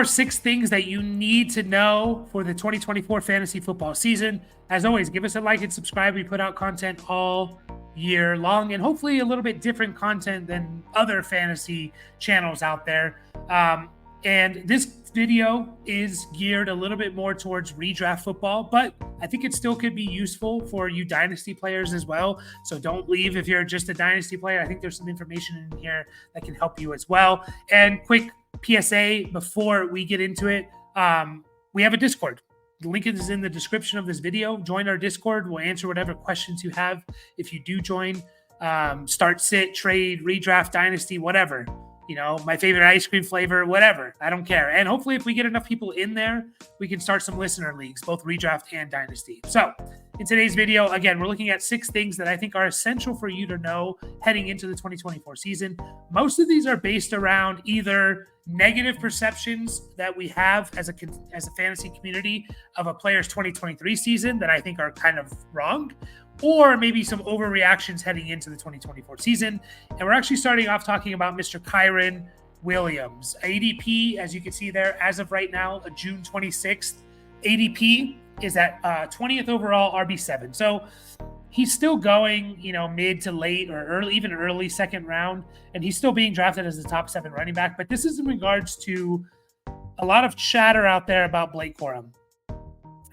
are 6 things that you need to know for the 2024 fantasy football season. As always, give us a like and subscribe. We put out content all year long, and hopefully a little bit different content than other fantasy channels out there. And this video is geared a little bit more towards redraft football, but I think it still could be useful for you dynasty players as well. So don't leave if you're just a dynasty player. I think there's some information in here that can help you as well. And quick PSA before we get into it, we have a Discord. The link is in the description of this video. Join our Discord. We'll answer whatever questions you have if you do join. Start, sit, trade, redraft, dynasty, whatever. You know, my favorite ice cream flavor, whatever. I don't care. And hopefully if we get enough people in there, we can start some listener leagues, both redraft and dynasty. So in today's video, again, we're looking at 6 things that I think are essential for you to know heading into the 2024 season. Most of these are based around either negative perceptions that we have as a fantasy community of a player's 2023 season that I think are kind of wrong, or maybe some overreactions heading into the 2024 season. And we're actually starting off talking about Mr. Kyren Williams. ADP, as you can see there, as of right now, June 26th, ADP is at 20th overall, RB7. So he's still going, mid to late or early, even early second round, and he's still being drafted as the top 7 running back. But this is in regards to a lot of chatter out there about Blake Corum.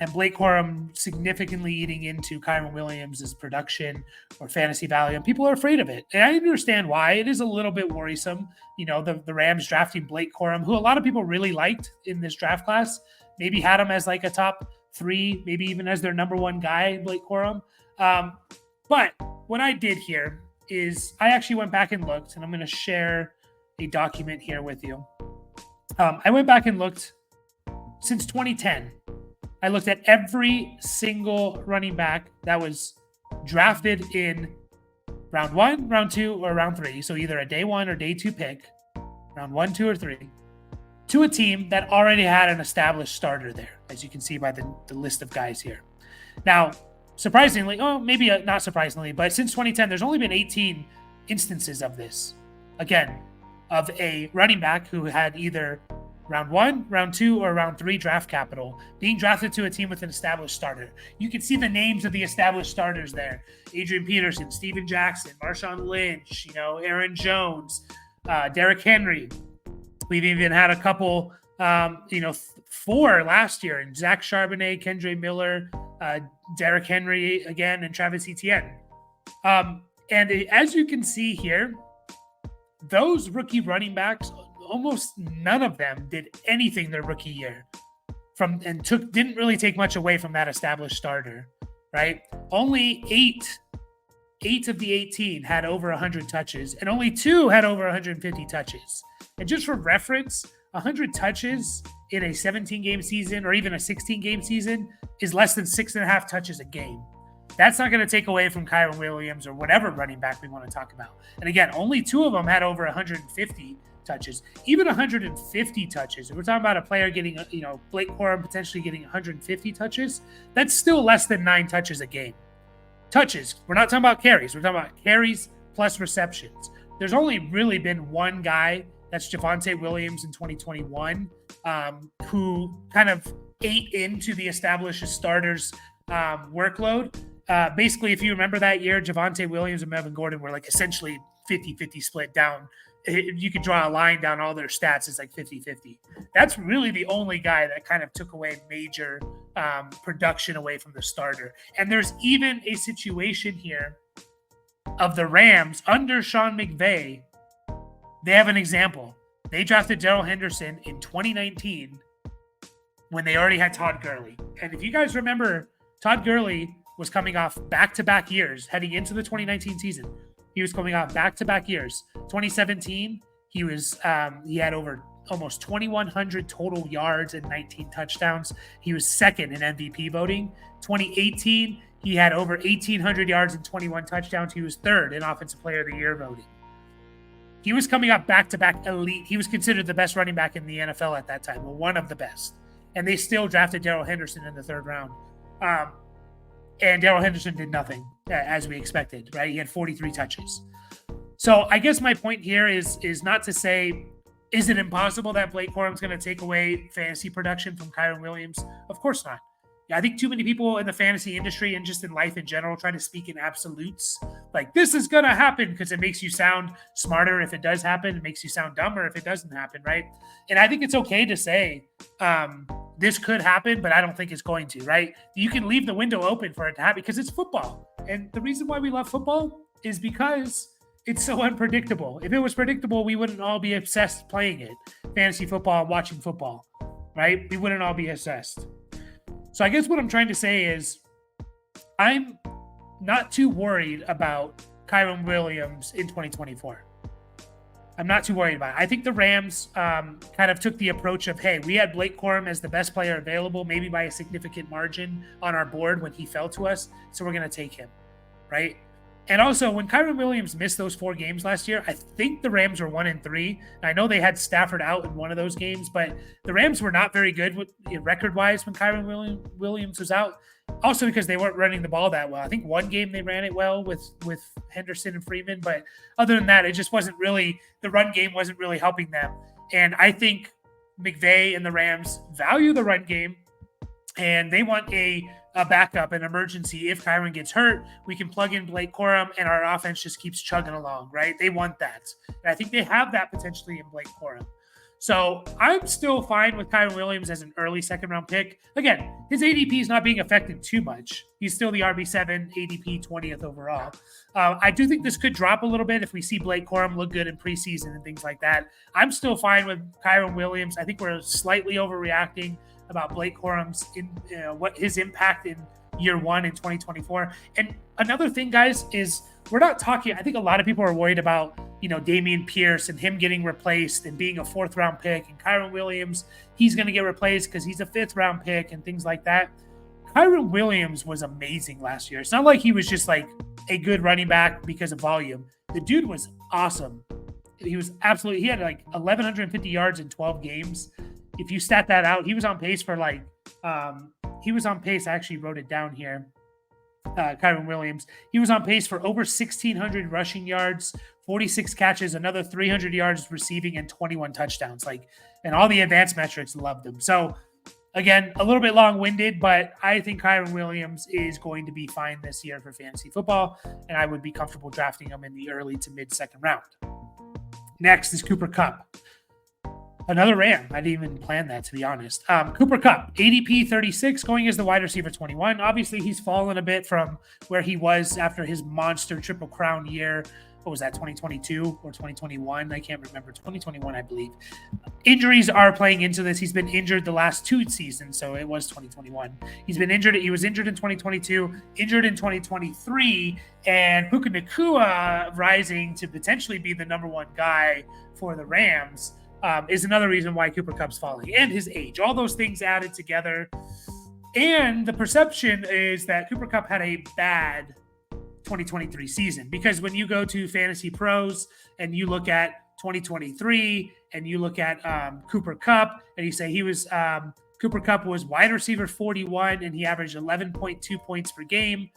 And Blake Corum significantly eating into Kyren Williams' production or fantasy value. And people are afraid of it. And I understand why. It is a little bit worrisome. The Rams drafting Blake Corum, who a lot of people really liked in this draft class, maybe had him as like a top 3, maybe even as their number 1 guy, Blake Corum. But what I did here is I actually went back and looked, and I'm going to share a document here with you. I went back and looked since 2010. I looked at every single running back that was drafted in round 1, round 2, or round 3. So either a day 1 or day 2 pick, round 1, 2, or 3, to a team that already had an established starter there, as you can see by the list of guys here. Now, surprisingly, maybe not surprisingly, but since 2010, there's only been 18 instances of this. Again, of a running back who had either round 1, round 2, or round 3 draft capital being drafted to a team with an established starter. You can see the names of the established starters there. Adrian Peterson, Steven Jackson, Marshawn Lynch, Aaron Jones, Derrick Henry. We've even had a couple, 4 last year, and Zach Charbonnet, Kendre Miller, Derrick Henry again, and Travis Etienne. And as you can see here, those rookie running backs, almost none of them did anything their rookie year didn't really take much away from that established starter, right? Only 8 of the 18 had over 100 touches, and only 2 had over 150 touches. And just for reference, 100 touches in a 17-game season or even a 16-game season is less than 6.5 touches a game. That's not going to take away from Kyren Williams or whatever running back we want to talk about. And again, only 2 of them had over 150 touches. Even 150 touches, if we're talking about a player getting, Blake Corum potentially getting 150 touches, that's still less than 9 touches a game. Touches, we're not talking about carries. We're talking about carries plus receptions. There's only really been one guy, that's Javonte Williams in 2021, who kind of ate into the established starters workload. Basically, if you remember that year, Javonte Williams and Melvin Gordon were like essentially 50-50 split down. You could draw a line down all their stats. It's like 50-50. That's really the only guy that kind of took away major production away from the starter. And there's even a situation here of the Rams under Sean McVay. They have an example. They drafted Darrell Henderson in 2019 when they already had Todd Gurley. And if you guys remember, Todd Gurley was coming off back-to-back years heading into the 2019 season. He was coming off back-to-back years. 2017, he had over almost 2,100 total yards and 19 touchdowns. He was second in MVP voting. 2018, he had over 1,800 yards and 21 touchdowns. He was third in Offensive Player of the Year voting. He was coming up back-to-back elite. He was considered the best running back in the NFL at that time, or one of the best. And they still drafted Darrell Henderson in the 3rd round. And Darrell Henderson did nothing, as we expected, right? He had 43 touches. So I guess my point here is not to say Is it impossible that Blake Corum's going to take away fantasy production from Kyren Williams? Of course not. Yeah, I think too many people in the fantasy industry and just in life in general try to speak in absolutes. Like, this is going to happen, because it makes you sound smarter if it does happen. It makes you sound dumber if it doesn't happen, right? And I think it's okay to say this could happen, but I don't think it's going to, right? You can leave the window open for it to happen because it's football. And the reason why we love football is because it's so unpredictable. If it was predictable, we wouldn't all be obsessed playing it. Fantasy football, watching football, right? We wouldn't all be obsessed. So I guess what I'm trying to say is I'm not too worried about Kyren Williams in 2024. I'm not too worried about it. I think the Rams kind of took the approach of, hey, we had Blake Corum as the best player available, maybe by a significant margin on our board when he fell to us, so we're going to take him, right? And also, when Kyren Williams missed those 4 games last year, I think the Rams were 1-3. I know they had Stafford out in one of those games, but the Rams were not very good record-wise when Kyren Williams was out. Also because they weren't running the ball that well. I think one game they ran it well with Henderson and Freeman, but other than that, it just wasn't really – the run game wasn't really helping them. And I think McVay and the Rams value the run game, and they want a backup, an emergency. If Kyren gets hurt, we can plug in Blake Corum and our offense just keeps chugging along, right? They want that. And I think they have that potentially in Blake Corum. So I'm still fine with Kyren Williams as an early second-round pick. Again, his ADP is not being affected too much. He's still the RB7, ADP 20th overall. I do think this could drop a little bit if we see Blake Corum look good in preseason and things like that. I'm still fine with Kyren Williams. I think we're slightly overreacting about Blake Corum's what his impact in year 1 in 2024. And another thing, guys, is we're not talking. I think a lot of people are worried about Dameon Pierce and him getting replaced and being a 4th round pick, and Kyren Williams, he's going to get replaced because he's a 5th round pick and things like that. Kyren Williams was amazing last year. It's not like he was just like a good running back because of volume. The dude was awesome. He had like 1,150 yards in 12 games. If you stat that out, he was on pace for I actually wrote it down here. Kyren Williams, he was on pace for over 1,600 rushing yards, 46 catches, another 300 yards receiving, and 21 touchdowns. And all the advanced metrics loved him. So again, a little bit long-winded, but I think Kyren Williams is going to be fine this year for fantasy football, and I would be comfortable drafting him in the early to mid-second round. Next is Cooper Kupp. Another Ram. I didn't even plan that, to be honest. Cooper Kupp, ADP 36, going as the wide receiver 21. Obviously, he's fallen a bit from where he was after his monster Triple Crown year. What was that, 2022 or 2021? I can't remember. 2021, I believe. Injuries are playing into this. He's been injured the last 2 seasons, so it was 2021. He's been injured. He was injured in 2022, injured in 2023, and Puka Nacua rising to potentially be the number 1 guy for the Rams. Is another reason why Cooper Kupp's falling, and his age. All those things added together. And the perception is that Cooper Kupp had a bad 2023 season, because when you go to Fantasy Pros and you look at 2023 and you look at Cooper Kupp and you say Cooper Kupp was wide receiver 41 and he averaged 11.2 points per game,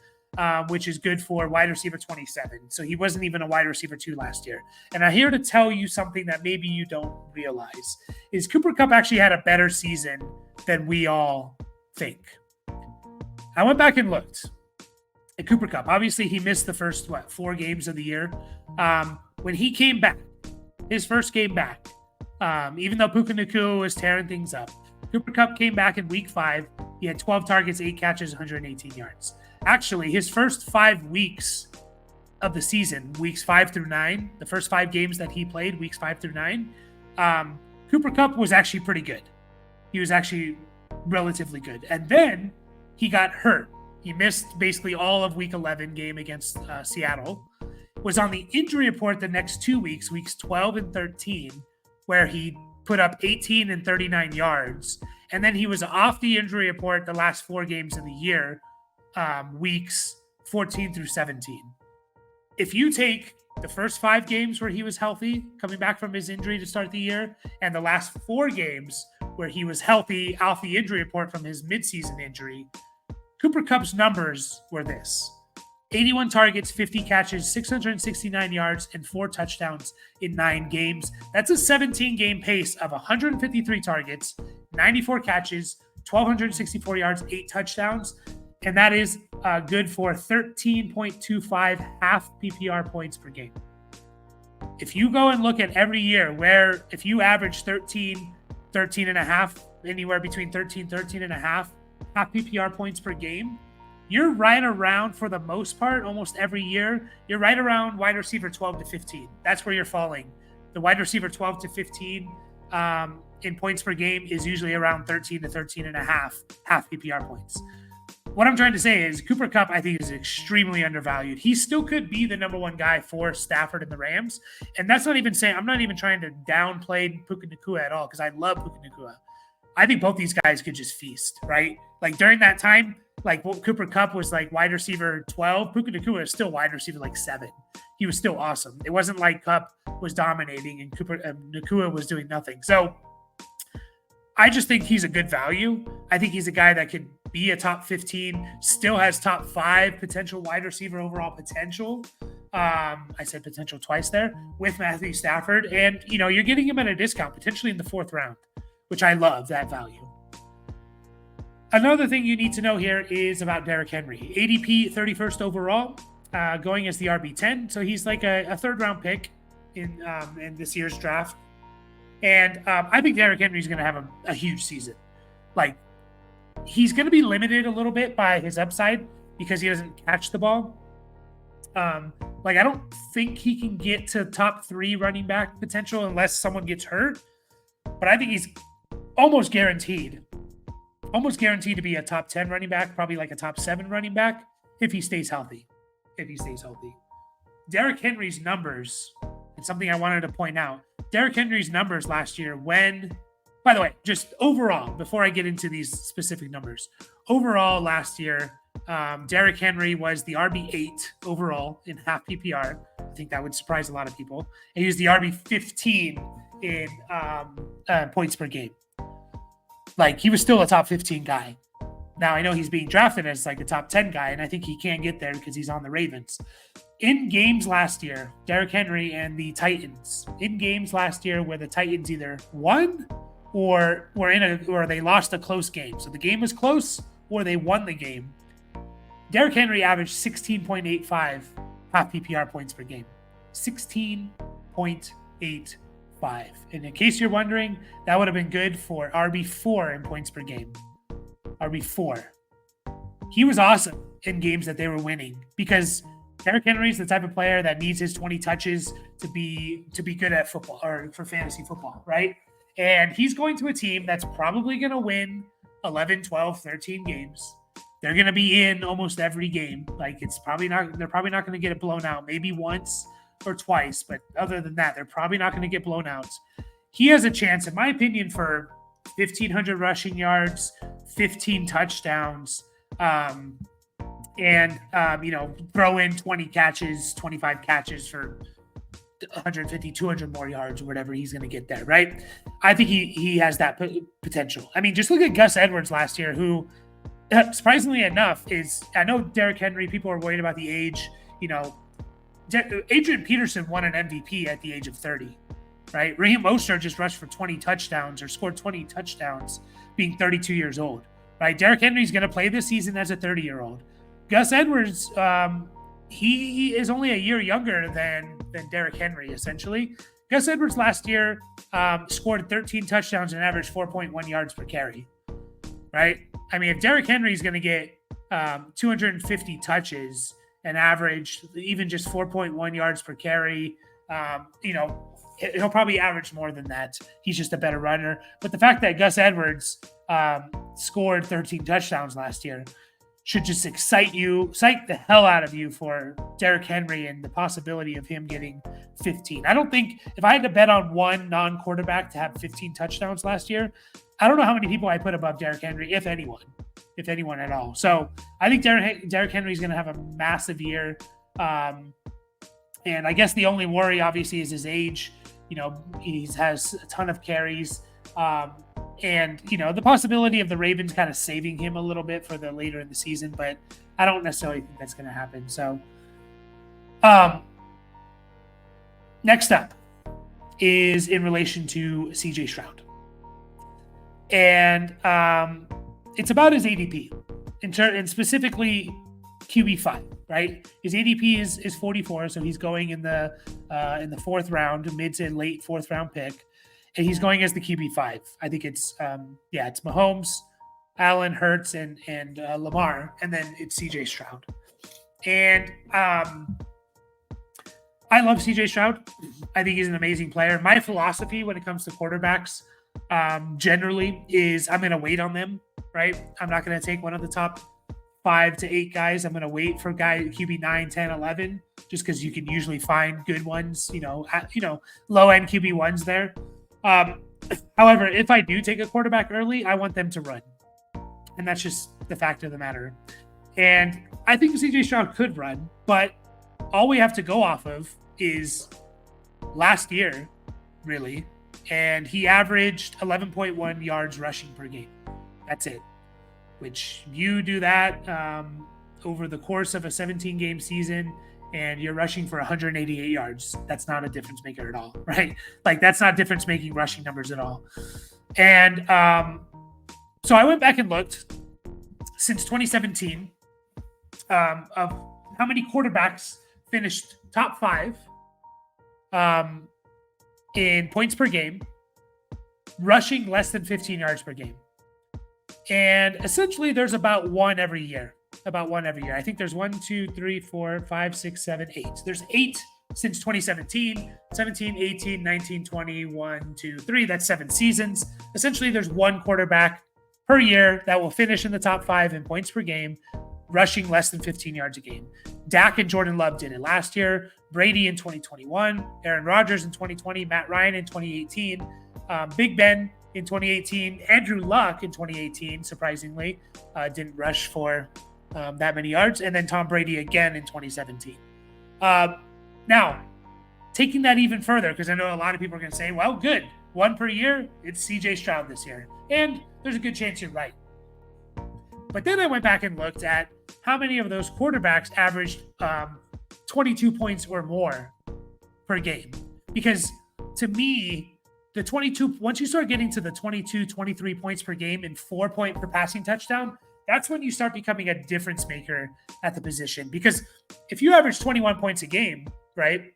which is good for wide receiver 27. So he wasn't even a wide receiver 2 last year. And I'm here to tell you something that maybe you don't realize is Cooper Kupp actually had a better season than we all think. I went back and looked at Cooper Kupp. Obviously, he missed the first 4 games of the year. When he came back, his first game back, even though Puka Nacua was tearing things up, Cooper Kupp came back in week 5. He had 12 targets, 8 catches, 118 yards. Actually, his first 5 weeks of the season, weeks 5 through 9, the first 5 games that he played, weeks 5 through 9, Cooper Kupp was actually pretty good. He was actually relatively good. And then he got hurt. He missed basically all of week 11 game against Seattle. Was on the injury report the next 2 weeks, weeks 12 and 13, where he put up 18 and 39 yards. And then he was off the injury report the last 4 games of the year, weeks 14 through 17. If you take the first 5 games where he was healthy, coming back from his injury to start the year, and the last 4 games where he was healthy off the injury report from his midseason injury, Cooper Kupp's numbers were this. 81 targets, 50 catches, 669 yards, and 4 touchdowns in 9 games. That's a 17-game pace of 153 targets, 94 catches, 1,264 yards, 8 touchdowns. And that is good for 13.25 half PPR points per game. If you go and look at every year where if you average 13 and a half, anywhere between 13 and a half PPR points per game, you're right around, for the most part, almost every year, you're right around wide receiver 12 to 15. That's where you're falling. The wide receiver 12 to 15 in points per game is usually around 13 to 13 and a half PPR points. What I'm trying to say is Cooper Kupp, I think, is extremely undervalued. He still could be the number one guy for Stafford and the Rams. And that's not even saying, I'm not even trying to downplay Puka Nacua at all, because I love Puka Nacua. I think both these guys could just feast, right? Like during that time, like Cooper Kupp was like wide receiver 12. Puka Nacua is still wide receiver like 7. He was still awesome. It wasn't like Kupp was dominating and Nacua was doing nothing. So I just think he's a good value. I think he's a guy that could be a top 15, still has top 5 potential wide receiver overall potential. I said potential twice there with Matthew Stafford. And, you know, you're getting him at a discount, potentially in the 4th round, which I love that value. Another thing you need to know here is about Derrick Henry. ADP 31st overall, going as the RB10. So he's like a 3rd round pick in this year's draft. And I think Derrick Henry is going to have a huge season. Like, he's going to be limited a little bit by his upside because he doesn't catch the ball. Like, I don't think he can get to top 3 running back potential unless someone gets hurt. But I think he's almost guaranteed to be a top 10 running back, probably like a top 7 running back if he stays healthy. Derrick Henry's numbers, and something I wanted to point out, Derrick Henry's numbers last year by the way, just overall, before I get into these specific numbers, overall last year, Derrick Henry was the RB8 overall in half PPR. I think that would surprise a lot of people. And he was the RB15 in points per game. Like, he was still a top 15 guy. Now, I know he's being drafted as like a top 10 guy, and I think he can get there because he's on the Ravens. In games last year, Derrick Henry and the Titans, in games last year where the Titans either won or they lost a close game. So the game was close or they won the game. Derrick Henry averaged 16.85 half PPR points per game. 16.85. And in case you're wondering, that would have been good for RB4 in points per game. RB4. He was awesome in games that they were winning because Derrick Henry is the type of player that needs his 20 touches to be good at football or for fantasy football, right? And he's going to a team that's probably going to win 11, 12, 13 games. They're going to be in almost every game. Like, they're probably not going to get it blown out, maybe once or twice. But other than that, they're probably not going to get blown out. He has a chance, in my opinion, for 1,500 rushing yards, 15 touchdowns, and throw in 20 catches, 25 catches for 150, 200 more yards or whatever he's going to get there, right? I think he has that potential. I mean, just look at Gus Edwards last year, who surprisingly enough I know Derrick Henry, people are worried about the age. You know, Adrian Peterson won an MVP at the age of 30, right? Raheem Mostert just rushed for 20 touchdowns or scored 20 touchdowns being 32 years old, right? Derrick Henry's going to play this season as a 30-year-old. Gus Edwards, he is only a year younger than Derrick Henry, essentially. Gus Edwards last year scored 13 touchdowns and averaged 4.1 yards per carry, right? I mean, if Derrick Henry is going to get 250 touches and average even just 4.1 yards per carry, he'll probably average more than that. He's just a better runner. But the fact that Gus Edwards scored 13 touchdowns last year should just excite the hell out of you for Derrick Henry and the possibility of him getting 15. I don't think, if I had to bet on one non-quarterback to have 15 touchdowns last year, I don't know how many people I put above Derrick Henry, if anyone at all. So I think Derrick Henry is going to have a massive year. And I guess the only worry, obviously, is his age. You know, he has a ton of carries. And, the possibility of the Ravens kind of saving him a little bit for the later in the season, but I don't necessarily think that's going to happen. So, next up is in relation to CJ Stroud. And it's about his ADP, and specifically QB5, right? His ADP is 44, so he's going in the fourth round, mid to late fourth round pick. And he's going as the QB5. I think it's it's Mahomes, Allen, Hurts, and Lamar, and then it's CJ Stroud. And I love CJ Stroud. I think he's an amazing player. My philosophy when it comes to quarterbacks generally is I'm going to wait on them, right? I'm not going to take one of the top 5 to 8 guys. I'm going to wait for QB 9, 10, 11, just because you can usually find good ones, low end QB ones there. However, if I do take a quarterback early, I want them to run. And that's just the fact of the matter. And I think CJ Stroud could run, but all we have to go off of is last year, really. And he averaged 11.1 yards rushing per game. That's it. Which you do that over the course of a 17-game season, and you're rushing for 188 yards. That's not a difference maker at all, right? Like, that's not difference making rushing numbers at all. And so I went back and looked since 2017 of how many quarterbacks finished top 5 in points per game, rushing less than 15 yards per game. And essentially there's about one every year. I think there's 1, 2, 3, 4, 5, 6, 7, 8. There's 8 since 2017, 17, 18, 19, 20, 1, 2, 3. That's 7 seasons. Essentially, there's one quarterback per year that will finish in the top 5 in points per game, rushing less than 15 yards a game. Dak and Jordan Love did it last year. Brady in 2021, Aaron Rodgers in 2020, Matt Ryan in 2018, Big Ben in 2018, Andrew Luck in 2018, surprisingly, didn't rush for that many yards, and then Tom Brady again in 2017. Now, taking that even further, because I know a lot of people are going to say, well, good, one per year, it's CJ Stroud this year. And there's a good chance you're right. But then I went back and looked at how many of those quarterbacks averaged 22 points or more per game. Because to me, the 22, once you start getting to the 22, 23 points per game and 4 point per passing touchdown, that's when you start becoming a difference maker at the position. Because if you average 21 points a game, right?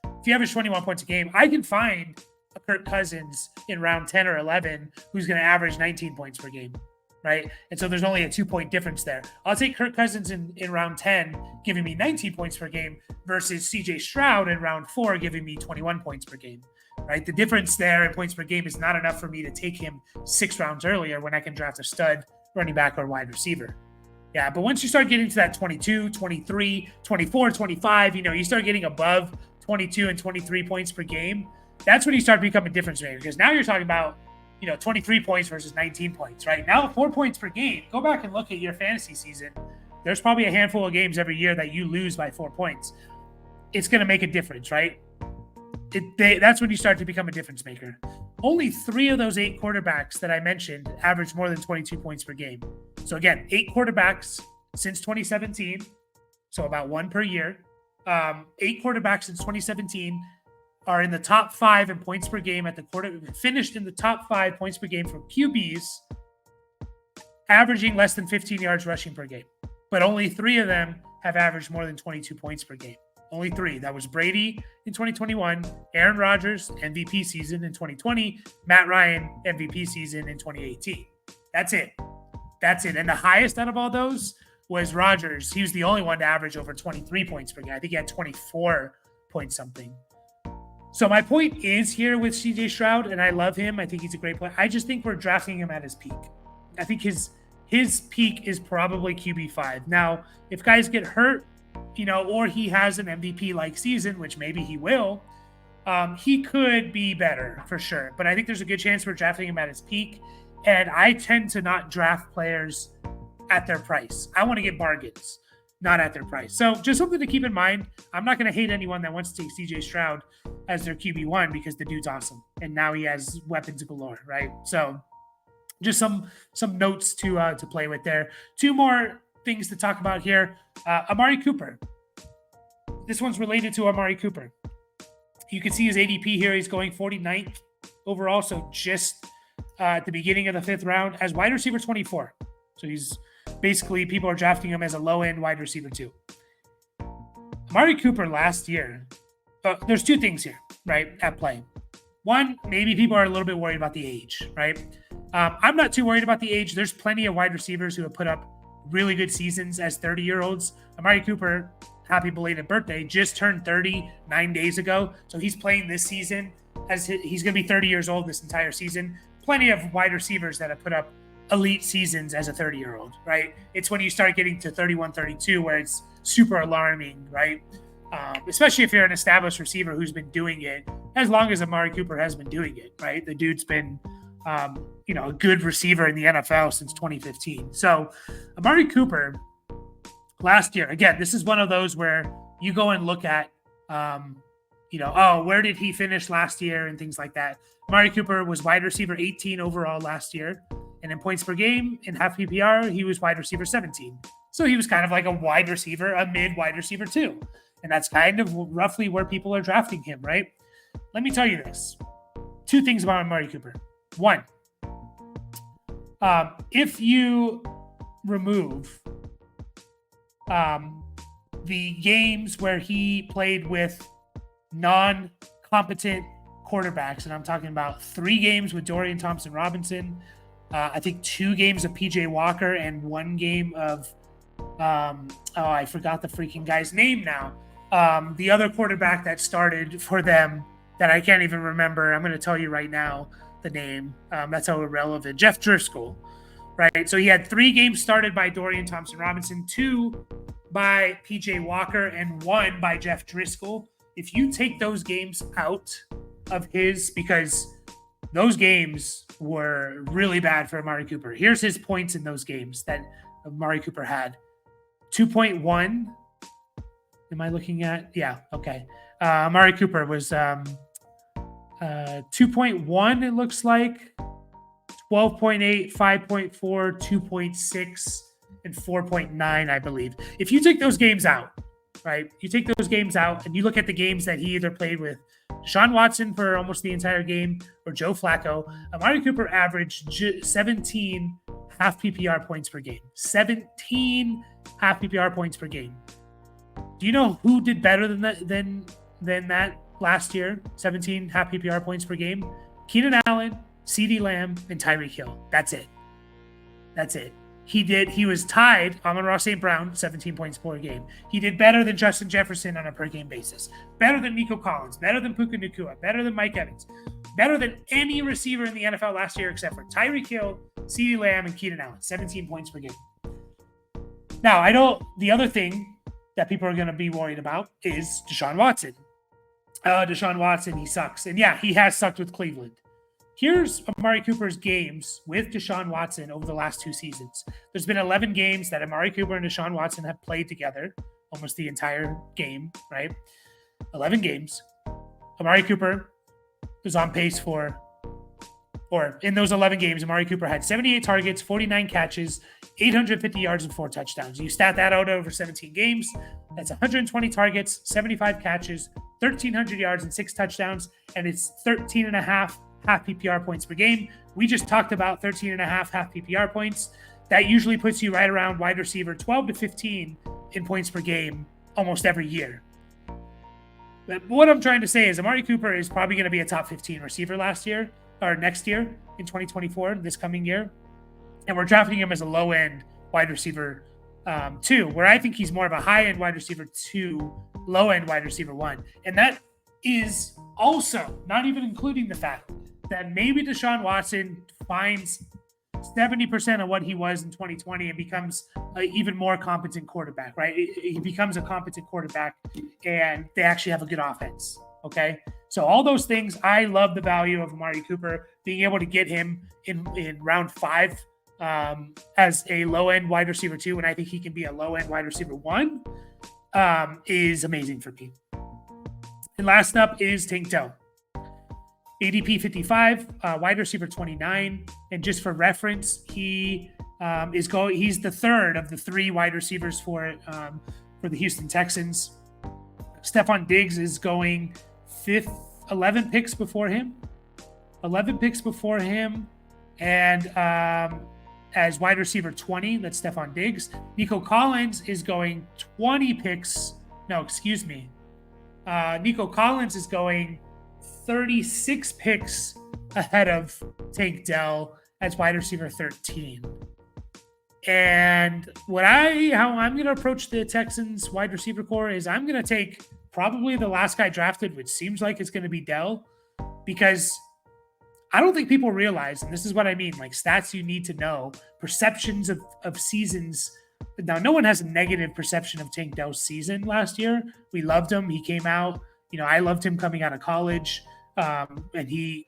If you average 21 points a game, I can find a Kirk Cousins in round 10 or 11 who's going to average 19 points per game, right? And so there's only a 2-point difference there. I'll take Kirk Cousins in round 10 giving me 19 points per game versus CJ Stroud in round 4 giving me 21 points per game, right? The difference there in points per game is not enough for me to take him 6 rounds earlier when I can draft a stud running back or wide receiver. Yeah, but once you start getting to that 22, 23, 24, 25, you start getting above 22 and 23 points per game, that's when you start to become a difference maker. Because now you're talking about, 23 points versus 19 points, right? Now 4 points per game. Go back and look at your fantasy season. There's probably a handful of games every year that you lose by 4 points. It's going to make a difference, right? That's when you start to become a difference maker. Only 3 of those 8 quarterbacks that I mentioned averaged more than 22 points per game. So again, 8 quarterbacks since 2017, so about 1 per year. 8 quarterbacks since 2017 are in the top 5 in points per game at the quarter, finished in the top 5 points per game for QBs, averaging less than 15 yards rushing per game. But only 3 of them have averaged more than 22 points per game. Only 3. That was Brady in 2021, Aaron Rodgers, MVP season in 2020, Matt Ryan, MVP season in 2018. That's it. And the highest out of all those was Rodgers. He was the only one to average over 23 points per game. I think he had 24 point something. So my point is here with CJ Stroud, and I love him. I think he's a great player. I just think we're drafting him at his peak. I think his peak is probably QB5. Now, if guys get hurt, or he has an MVP-like season, which maybe he will, he could be better for sure. But I think there's a good chance we're drafting him at his peak. And I tend to not draft players at their price. I want to get bargains. not at their price. So just something to keep in mind. I'm not going to hate anyone that wants to take CJ Stroud as their QB1 because the dude's awesome. And now he has weapons galore, right? So just some notes to play with there. Two more things to talk about here. Amari Cooper. This one's related to Amari Cooper. You can see his ADP here. He's going 49th overall, so just at the beginning of the 5th round as wide receiver 24. So he's basically, people are drafting him as a low-end wide receiver too. Amari Cooper last year, there's two things here, right, at play. One, maybe people are a little bit worried about the age, right? I'm not too worried about the age. There's plenty of wide receivers who have put up really good seasons as 30-year-olds. Amari Cooper, happy belated birthday, just turned 30 9 days ago. So he's playing this season as he's going to be 30 years old this entire season. Plenty of wide receivers that have put up elite seasons as a 30-year-old, right? It's when you start getting to 31, 32 where it's super alarming, right? Especially if you're an established receiver who's been doing it as long as Amari Cooper has been doing it, right? The dude's been, a good receiver in the NFL since 2015. So Amari Cooper last year, again, this is one of those where you go and look at, where did he finish last year and things like that. Amari Cooper was wide receiver 18 overall last year. And in points per game, in half PPR, he was wide receiver 17. So he was kind of like a wide receiver, a mid wide receiver too. And that's kind of roughly where people are drafting him, right? Let me tell you this. Two things about Amari Cooper. One, if you remove the games where he played with non-competent quarterbacks, and I'm talking about 3 games with Dorian Thompson-Robinson, I think 2 games of PJ Walker and 1 game of, I forgot the freaking guy's name now. The other quarterback that started for them that I can't even remember. I'm going to tell you right now the name. That's how irrelevant. Jeff Driscoll, right? So he had 3 games started by Dorian Thompson-Robinson, 2 by PJ Walker, and 1 by Jeff Driscoll. If you take those games out of his, because those games were really bad for Amari Cooper. Here's his points in those games that Amari Cooper had. 2.1. Am I looking at? Yeah, okay. Amari Cooper was 2.1, it looks like. 12.8, 5.4, 2.6, and 4.9, I believe. If you take those games out, right? You take those games out and you look at the games that he either played with Deshaun Watson for almost the entire game or Joe Flacco, Amari Cooper averaged 17 half PPR points per game. 17 half PPR points per game. Do you know who did better than that last year? 17 half PPR points per game? Keenan Allen, CeeDee Lamb, and Tyreek Hill. That's it. He was tied, Amon-Ra St. Brown, 17 points per game. He did better than Justin Jefferson on a per game basis. Better than Nico Collins. Better than Puka Nacua. Better than Mike Evans. Better than any receiver in the NFL last year except for Tyreek Hill, CeeDee Lamb, and Keenan Allen. 17 points per game. Now, the other thing that people are going to be worried about is Deshaun Watson. Deshaun Watson, he sucks. And yeah, he has sucked with Cleveland. Here's Amari Cooper's games with Deshaun Watson over the last 2 seasons. There's been 11 games that Amari Cooper and Deshaun Watson have played together, almost the entire game, right? 11 games. Amari Cooper was on pace in those 11 games, Amari Cooper had 78 targets, 49 catches, 850 yards, and 4 touchdowns. You stat that out over 17 games. That's 120 targets, 75 catches, 1,300 yards, and 6 touchdowns, and it's 13.5 half PPR points per game. We just talked about 13.5 half PPR points. That usually puts you right around wide receiver 12 to 15 in points per game almost every year. But what I'm trying to say is Amari Cooper is probably going to be a top 15 receiver next year in 2024, this coming year. And we're drafting him as a low-end wide receiver 2, where I think he's more of a high-end wide receiver 2, low-end wide receiver 1. And that is also not even including the fact that maybe Deshaun Watson finds 70% of what he was in 2020 and becomes an even more competent quarterback, right? He becomes a competent quarterback and they actually have a good offense, okay? So all those things, I love the value of Amari Cooper, being able to get him in round 5 as a low-end wide receiver 2, and I think he can be a low-end wide receiver 1, is amazing for me. And last up is Tank Dell. ADP 55, wide receiver 29. And just for reference, he's the third of the 3 wide receivers for the Houston Texans. Stephon Diggs is going 5th, 11 picks before him. 11 picks before him. And as wide receiver 20, that's Stephon Diggs. Nico Collins is going 20 picks. No, excuse me. Nico Collins is going 36 picks ahead of Tank Dell as wide receiver 13. And how I'm going to approach the Texans wide receiver core is I'm going to take probably the last guy drafted, which seems like it's going to be Dell, because I don't think people realize, and this is what I mean, like stats you need to know, perceptions of seasons. Now, no one has a negative perception of Tank Dell's season last year. We loved him. He came out. I loved him coming out of college, and he,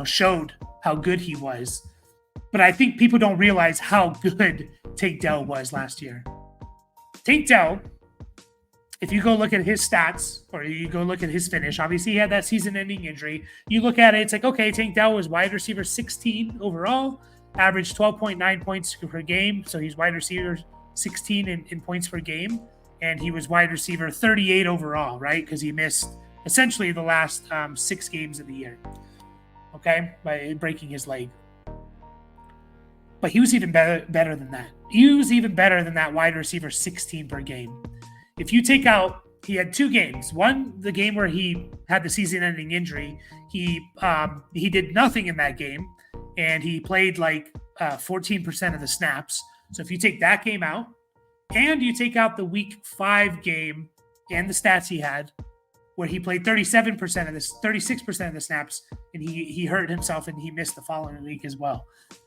showed how good he was. But I think people don't realize how good Tank Dell was last year. Tank Dell, if you go look at his stats or you go look at his finish, obviously he had that season-ending injury. You look at it, it's like, okay, Tank Dell was wide receiver 16 overall, averaged 12.9 points per game. So he's wide receiver 16 in points per game. And he was wide receiver 38 overall, right? Because he missed essentially the last 6 games of the year, okay, by breaking his leg. But he was even better than that. He was even better than that wide receiver 16 per game. If you take out, he had 2 games. One, the game where he had the season-ending injury, he did nothing in that game, and he played like 14% of the snaps. So if you take that game out, and you take out the week 5 game and the stats he had, where he played 36% of the snaps, and he hurt himself and he missed the following week as well.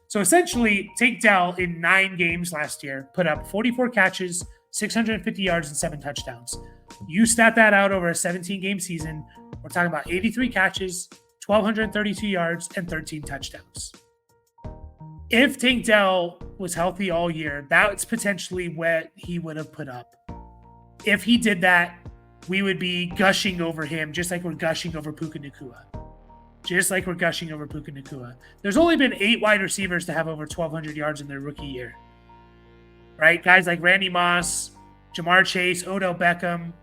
So essentially, Tank Dell in 9 games last year put up 44 catches, 650 yards, and 7 touchdowns. You stat that out over a 17-game season, we're talking about 83 catches, 1,232 yards, and 13 touchdowns. If Tank Dell was healthy all year, that's potentially what he would have put up. If he did that, we would be gushing over him just like we're gushing over Puka Nacua. There's only been 8 wide receivers to have over 1,200 yards in their rookie year. Right? Guys like Randy Moss, Jamar Chase, Odell Beckham,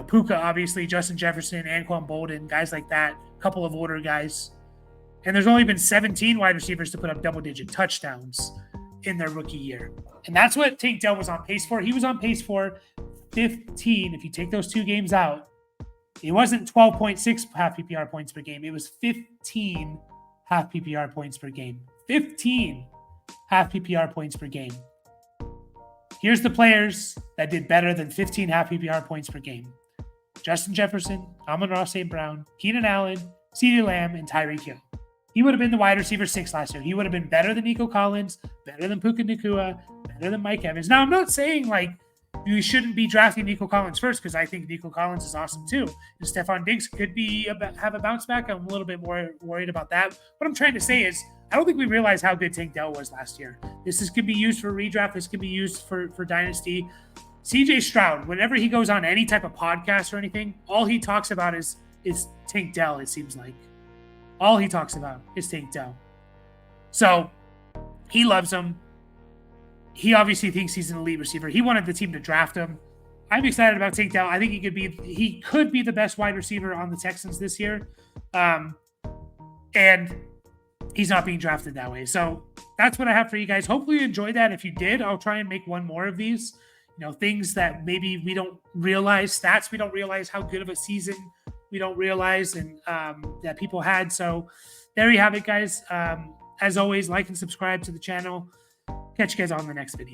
Puka, obviously, Justin Jefferson, Anquan Bolden, guys like that, a couple of older guys. And there's only been 17 wide receivers to put up double-digit touchdowns in their rookie year. And that's what Tank Dell was on pace for. He was on pace for 15. If you take those 2 games out, it wasn't 12.6 half PPR points per game. It was 15 half PPR points per game. 15 half PPR points per game. Here's the players that did better than 15 half PPR points per game. Justin Jefferson, Amon-Ra St. Brown, Keenan Allen, CeeDee Lamb, and Tyreek Hill. He would have been the wide receiver 6 last year. He would have been better than Nico Collins, better than Puka Nacua, better than Mike Evans. Now, I'm not saying you shouldn't be drafting Nico Collins first, because I think Nico Collins is awesome too. And Stephon Diggs could have a bounce back. I'm a little bit more worried about that. What I'm trying to say is, I don't think we realize how good Tank Dell was last year. This could be used for redraft. This could be used for Dynasty. CJ Stroud, whenever he goes on any type of podcast or anything, all he talks about is Tank Dell, it seems like. All he talks about is Tank Dell. So he loves him. He obviously thinks he's an elite receiver. He wanted the team to draft him. I'm excited about Tank Dell. I think he could be the best wide receiver on the Texans this year. And he's not being drafted that way. So that's what I have for you guys. Hopefully you enjoyed that. If you did, I'll try and make one more of these. Things that maybe we don't realize, stats we don't realize how good of a season we don't realize and that people had. So there you have it, guys. As always, like and subscribe to the channel. Catch you guys on the next video.